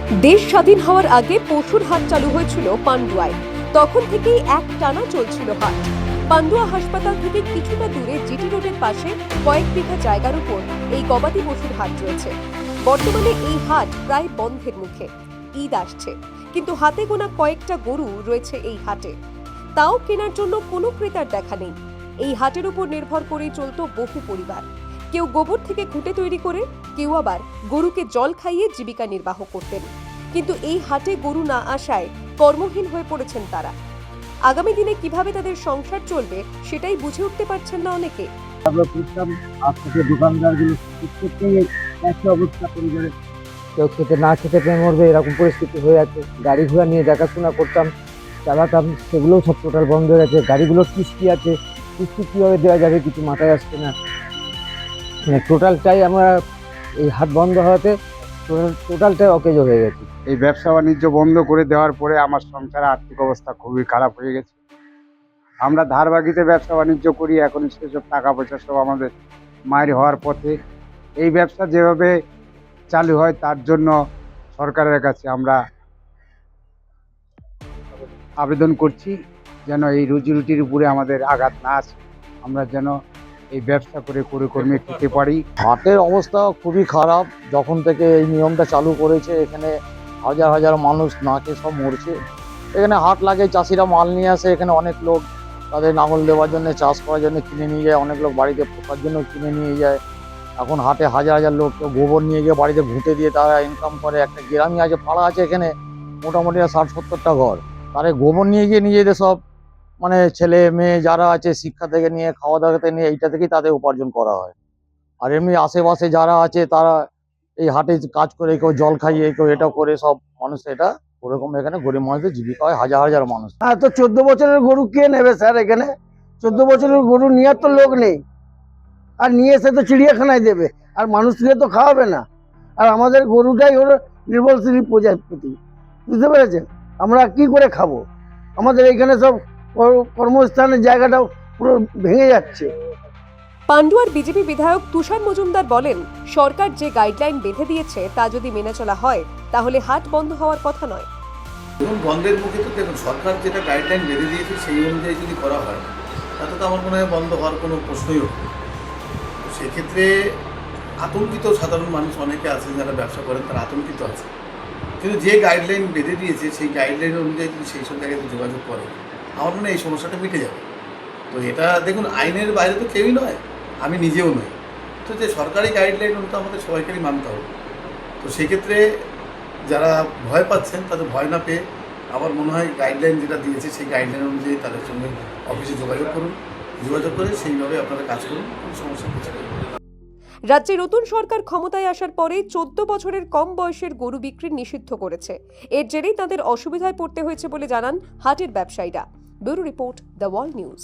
দেশ স্বাধীন হওয়ার আগে পশুর হাট চালু হয়েছিল পান্ডুয়ায়। তখন থেকেই এক টানা চলছিল হাট। পান্ডুয়া হাসপাতাল থেকে কিছুটা দূরে জিটি রোডের পাশে কয়েক বিঘা জায়গার উপর এই গবাদি পশুর হাট রয়েছে। বর্তমানে এই হাট প্রায় বন্ধের মুখে। ঈদ আসছে, কিন্তু হাতে গোনা কয়েকটা গরু রয়েছে এই হাটে। তাও কেনার জন্য কোনো ক্রেতার দেখা নেই। এই হাটের উপর নির্ভর করেই চলত বহু পরিবার। কেউ গোবর থেকে ঘুঁটে তৈরি করে, কেউ আবার গরুকে জল খাইয়ে জীবিকা নির্বাহ করতেন। কিন্তু এই হাটে গরু না আসায় কর্মহীন হয়ে পড়েছেন তারা। আগামী দিনে কিভাবে তাদের সংসার চলবে সেটাই বুঝে উঠতে পারছেন না অনেকে। দোকানদারগুলো একই অবস্থা পরিবারে, কেউ খেতে না খেতে পেয়ে মরবে এরকম পরিস্থিতি হয়ে আছে। গাড়ি ঘোড়া নিয়ে দেখাশোনা করতাম, চালাতাম, সেগুলোও সব টোটাল বন্ধ হয়ে গেছে। গাড়িগুলোর কিস্তি আছে, কিস্তি কীভাবে দেওয়া যাবে কিছু মাথায় আসছে না। মানে টোটালটাই আমরা এই হাট বন্ধ হওয়াতে টোটালটাই অকেজো হয়ে গেছে। এই ব্যবসা বাণিজ্য বন্ধ করে দেওয়ার পরে আমার সংসারের আর্থিক অবস্থা খুবই খারাপ হয়ে গেছে। আমরা ধার বাকিতে ব্যবসা বাণিজ্য করি, এখন সেসব টাকা পয়সা সব আমাদের মায়ের হওয়ার পথে। এই ব্যবসা যেভাবে চালু হয় তার জন্য সরকারের কাছে আমরা আবেদন করছি যেন এই রুজি রুটির উপরে আমাদের আঘাত না আসে, আমরা যেন এই ব্যবসা করে কর্মে খেতে পারি। হাটের অবস্থা খুবই খারাপ। যখন থেকে এই নিয়মটা চালু করেছে এখানে হাজার হাজার মানুষ না খেয়ে সব মরছে। এখানে হাট লাগে, চাষিরা মাল নিয়ে আসে, এখানে অনেক লোক তাদের লাঙল দেওয়ার জন্য, চাষ করার জন্য কিনে নিয়ে যায়, অনেক লোক বাড়িতে পোকার জন্য কিনে নিয়ে যায়। এখন হাটে হাজার হাজার লোক কেউ গোবর নিয়ে গিয়ে বাড়িতে ঘুঁটে দিয়ে তারা ইনকাম করে। একটা গ্রামই আছে, পাড়া আছে এখানে মোটামুটি 60-70টা ঘর, তারা গোবর নিয়ে গিয়ে নিজেদের সব মানে ছেলে মেয়ে যারা আছে শিক্ষা থেকে নিয়ে খাওয়া দাওয়া থেকে নিয়ে এইটা থেকেই তাদের উপার্জন করা হয়। আর এমনি আশেপাশে যারা আছে তারা এই হাটে কাজ করে, কেউ জল খাইয়ে, কেউ এটা করে, সব মানুষ এটা ওরকম এখানে গরিব মানুষদের জীবিকা হয়, হাজার হাজার মানুষ। হ্যাঁ, তো 14 বছরের গরু কে নেবে স্যার? এখানে 14 বছরের গরু নেওয়ার তো লোক নেই, আর নিয়ে এসে তো চিড়িয়াখানায় দেবে, আর মানুষকে তো খাওয়াবে না। আর আমাদের গরুটাই হলো নির্ভরশীল প্রজাপতি, বুঝতে পেরেছেন? আমরা কি করে খাবো? আমাদের এখানে সব কর্মস্থানের জায়গাটাও পুরো ভেঙে যাচ্ছে। পান্ডুয়ার বিজেপি বিধায়ক তুষার মজুমদার বলেন, সরকার যে গাইডলাইন বেঁধে দিয়েছে তা যদি মেনে চলা হয় তাহলে হাট বন্ধ হওয়ার কথা নয়। দেখুন, বন্ধের মুখে তো দেখুন সরকার যেটা গাইডলাইন বেঁধে দিয়েছে সেই অনুযায়ী যদি করা হয় তাতে তো আমার মনে হয় বন্ধ হওয়ার কোনো প্রশ্নই ওঠে না। সেক্ষেত্রে আতঙ্কিত সাধারণ মানুষ অনেকে আছে যারা ব্যবসা করেন, তারা আতঙ্কিত আছে। কিন্তু যে গাইডলাইন বেঁধে দিয়েছে সেই গাইডলাইন অনুযায়ী যদি সেই সব জায়গায় যোগাযোগ করে, আমার মনে হয় এই সমস্যাটা মিটে যাবে। তো এটা দেখুন, আইনের বাইরে তো কেউই নয়, আমি নিজেও নই। তো যে সরকারি গাইডলাইন অনুযায়ী আমাদের সবাইকেই মানতে হবে। তো সেক্ষেত্রে যারা ভয় পাচ্ছেন তাদের ভয় না পেয়ে আমার মনে হয় গাইডলাইন যেটা দিয়েছে সেই গাইডলাইন অনুযায়ী তাদের সঙ্গে অফিসে যোগাযোগ করুন, যোগাযোগ করে সেইভাবে আপনারা কাজ করুন, কোনো সমস্যা কিছু নেই। রাজ্যে নতুন সরকার ক্ষমতায় আসার পরে 14 বছরের কম বয়সের গরু বিক্রি নিষিদ্ধ করেছে। এর জেরেই তাদের অসুবিধায় পড়তে হয়েছে বলে জানান হাটের ব্যবসায়ীরা। Bureau report, the wall news.